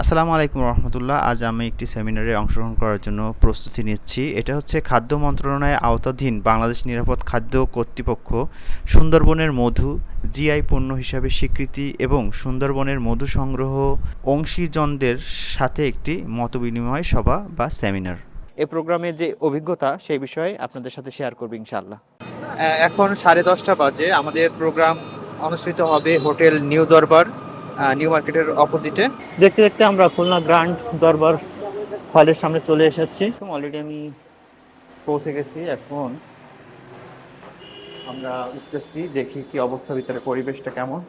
আসসালামু আলাইকুম রহমতুল্লাহ। আজ আমি একটি সেমিনারে অংশগ্রহণ করার জন্য প্রস্তুতি নিচ্ছি। এটা হচ্ছে খাদ্য মন্ত্রণালয়ের আওতাধীন বাংলাদেশ নিরাপদ খাদ্য কর্তৃপক্ষ সুন্দরবনের মধু জিআই পণ্য হিসাবে স্বীকৃতি এবং সুন্দরবনের মধু সংগ্রহ অংশীজনদের সাথে একটি মতবিনিময় সভা বা সেমিনার। এই প্রোগ্রামের যে অভিজ্ঞতা সেই বিষয়ে আপনাদের সাথে শেয়ার করব ইনশাআল্লাহ। এখন 10:30 বাজে। আমাদের প্রোগ্রাম অনুষ্ঠিত হবে হোটেল নিউ দরবার, নিউ মার্কেটের অপোজিটে। দেখতে দেখতে আমরা খুলনা গ্র্যান্ড দরবার হলের সামনে চলে এসেছি। অলরেডি আমি পৌঁছে গেছি। এখন আমরা উঠতেছি, দেখি কি অবস্থা, ভিতরে পরিবেশটা কেমন।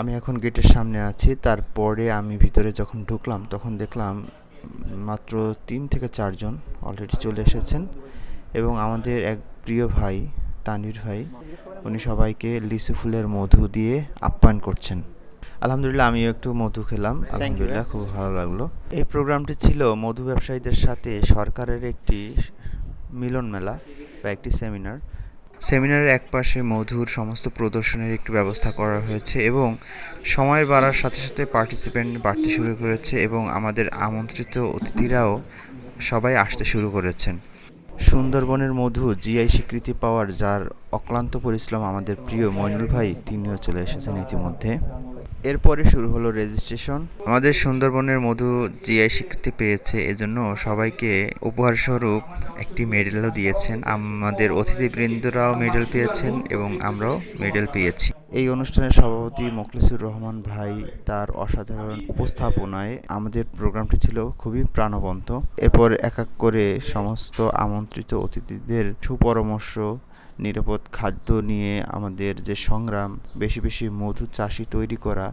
আমি এখন গেটের সামনে আছি। তারপরে আমি ভিতরে যখন ঢুকলাম তখন দেখলাম মাত্র 3 থেকে 4 জন অলরেডি চলে এসেছেন এবং আমাদের এক প্রিয় ভাই তানভীর ভাই, উনি সবাইকে লিচু ফুলের মধু দিয়ে আপ্যায়ন করছেন। আলহামদুলিল্লাহ, আমিও একটু মধু খেলাম, আলহামদুলিল্লাহ খুব ভালো লাগলো। এই প্রোগ্রামটি ছিল মধু ব্যবসায়ীদের সাথে সরকারের একটি মিলন মেলা বা একটি সেমিনার। সেমিনারের একপাশে মধুর সমস্ত প্রদর্শনের একটি ব্যবস্থা করা হয়েছে এবং সময় বাড়ার সাথে সাথে পার্টিসিপেন্ট বাড়তে শুরু করেছে এবং আমাদের আমন্ত্রিত অতিথিরাও সবাই আসতে শুরু করেছেন। সুন্দরবনের মধু জিআই স্বীকৃতি পাওয়ার যার অক্লান্ত পরিশ্রম আমাদের প্রিয় মইনুল ভাই, তিনিও চলে এসেছেন ইতিমধ্যে। এরপরে শুরু হলো রেজিস্ট্রেশন। আমাদের সুন্দরবনের মধু জিআই স্বীকৃতি পেয়েছে, এজন্য সবাইকে উপহারস্বরূপ একটি মেডেলও দিয়েছেন। আমাদের অতিথিবৃন্দরাও মেডেল পেয়েছেন এবং আমরাও মেডেল পেয়েছি। এই অনুষ্ঠানের সভাপতি মোখলেসুর রহমান ভাই তার অসাধারণ উপস্থাপনায় আমাদের প্রোগ্রামটি ছিল খুবই প্রাণবন্ত। এরপর এক এক করে সমস্ত আমন্ত্রিত অতিথিদের সুপরামর্শ, নিরাপদ খাদ্য নিয়ে আমাদের যে সংগ্রাম, বেশি বেশি মধু চাষি তৈরি করা,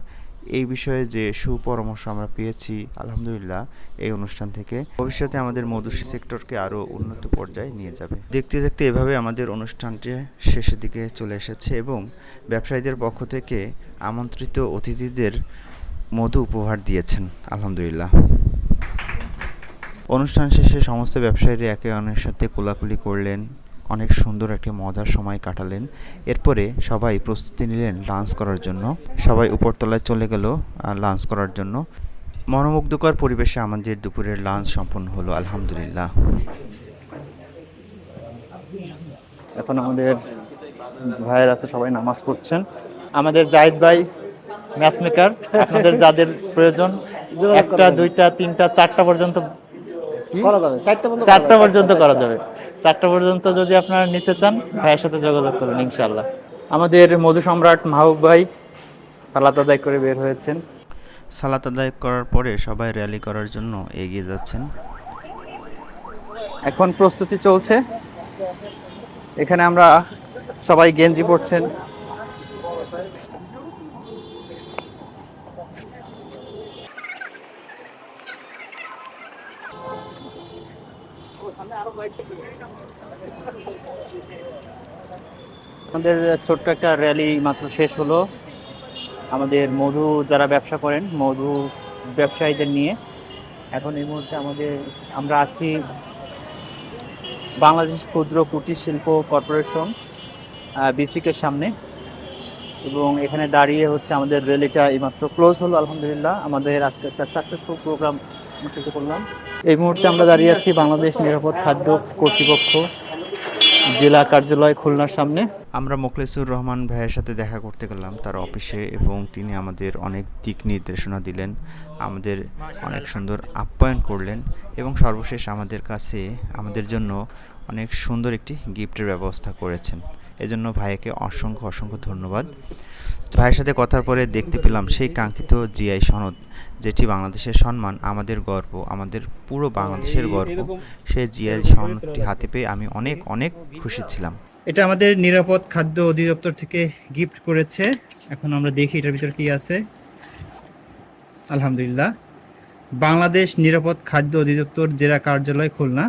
এই বিষয়ে যে সুপরামর্শ আমরা পেয়েছি আলহামদুলিল্লাহ এই অনুষ্ঠান থেকে, ভবিষ্যতে আমাদের মধু সেক্টরকে আরও উন্নত পর্যায়ে নিয়ে যাবে। দেখতে দেখতে এভাবে আমাদের অনুষ্ঠানটি শেষের দিকে চলে এসেছে এবং ব্যবসায়ীদের পক্ষ থেকে আমন্ত্রিত অতিথিদের মধু উপহার দিয়েছেন আলহামদুলিল্লাহ। অনুষ্ঠান শেষে সমস্ত ব্যবসায়ীরা একে অন্যের সাথে কোলাকুলি করলেন, অনেক সুন্দর একটি মজার সময় কাটালেন। এরপরে সবাই প্রস্তুতি নিলেন লাঞ্চ করার জন্য। সবাই উপরতলায় চলে গেল লাঞ্চ করার জন্য। মনোমুগ্ধকর পরিবেশে আমাদের দুপুরের লাঞ্চ সম্পন্ন হলো আলহামদুলিল্লাহ। এখন আমাদের ভাইয়ের আছে, সবাই নামাজ পড়ছেন। আমাদের জাহিদ ভাই ম্যাচ মেকার, আপনাদের যাদের প্রয়োজন 1টা 2টা 3টা 4টা পর্যন্ত করা যাবে, 4টা পর্যন্ত করা যাবে। 4টা পর্যন্ত যদি আপনারা নিতে চান ভাইয়ের সাথে যোগাযোগ করুন ইনশাআল্লাহ। আমাদের মধু সম্রাট মাহবুব ভাই সালাত আদায় করে বের হয়েছেন। সালাত আদায় করার পরে সবাই র্যালি করার জন্য এগিয়ে যাচ্ছেন। এখন প্রস্তুতি চলছে। এখানে আমরা সবাই গেঞ্জি পরছেন। আমাদের ছোট্ট একটা র্যালি মাত্র শেষ হলো। আমাদের মধু যারা ব্যবসা করেন, মধু ব্যবসায়ীদের নিয়ে। এখন এই মুহূর্তে আমরা আছি বাংলাদেশ ক্ষুদ্র কুটির শিল্প কর্পোরেশন বিসিকের সামনে এবং এখানে দাঁড়িয়ে হচ্ছে আমাদের র্যালিটা এইমাত্র ক্লোজ হলো আলহামদুলিল্লাহ। আমাদের আজকে একটা সাকসেসফুল প্রোগ্রাম অনুষ্ঠিত করলাম। এই মুহূর্তে আমরা দাঁড়িয়ে আছি বাংলাদেশ নিরাপদ খাদ্য কর্তৃপক্ষ জেলা কার্যালয় খুলনার সামনে। আমরা মোখলেসুর রহমান ভাইয়ের সাথে দেখা করতে গেলাম তার অফিসে এবং তিনি আমাদের অনেক দিক নির্দেশনা দিলেন, আমাদের অনেক সুন্দর আপ্যায়ন করলেন এবং সর্বশেষ আমাদের কাছে আমাদের জন্য অনেক সুন্দর একটি গিফটের ব্যবস্থা করেছেন। এজন্য ভাইকে অসংখ্য অসংখ্য ধন্যবাদ। ভাইয়ের সাথে কথার পরে দেখতে পেলাম সেই কাঙ্ক্ষিত জিআই সনদ, যেটি বাংলাদেশের সম্মান, আমাদের গর্ব, আমাদের পুরো বাংলাদেশের গর্ব। সেই জিআই সনদটি হাতে পেয়ে আমি অনেক অনেক খুশি ছিলাম। এটা আমাদের নিরাপদ খাদ্য অধিদপ্তর থেকে গিফট করেছে। এখন আমরা দেখি এটার ভিতরে কি আছে। আলহামদুলিল্লাহ, বাংলাদেশ নিরাপদ খাদ্য অধিদপ্তর জেলা কার্যালয় খুলনা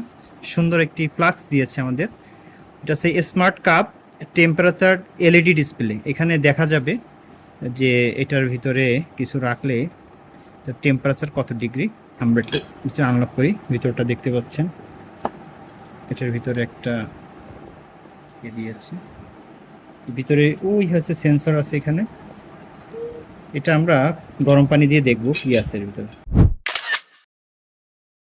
সুন্দর একটি ফ্লাক্স দিয়েছে আমাদের। এটা সেই smart cup temperature LED display. এখানে দেখা যাবে যে এটার ভিতরে কিছু রাখলে টেম্পারেচার কত ডিগ্রি। আমরা একটু নিচে আনলক করি, ভিতরটা দেখতে পাচ্ছেন। এটার ভিতরে একটা দিয়েছে, ভিতরে ওই হচ্ছে সেন্সর আছে এখানে। এটা আমরা গরম পানি দিয়ে দেখবো কি আছে এর ভিতরে।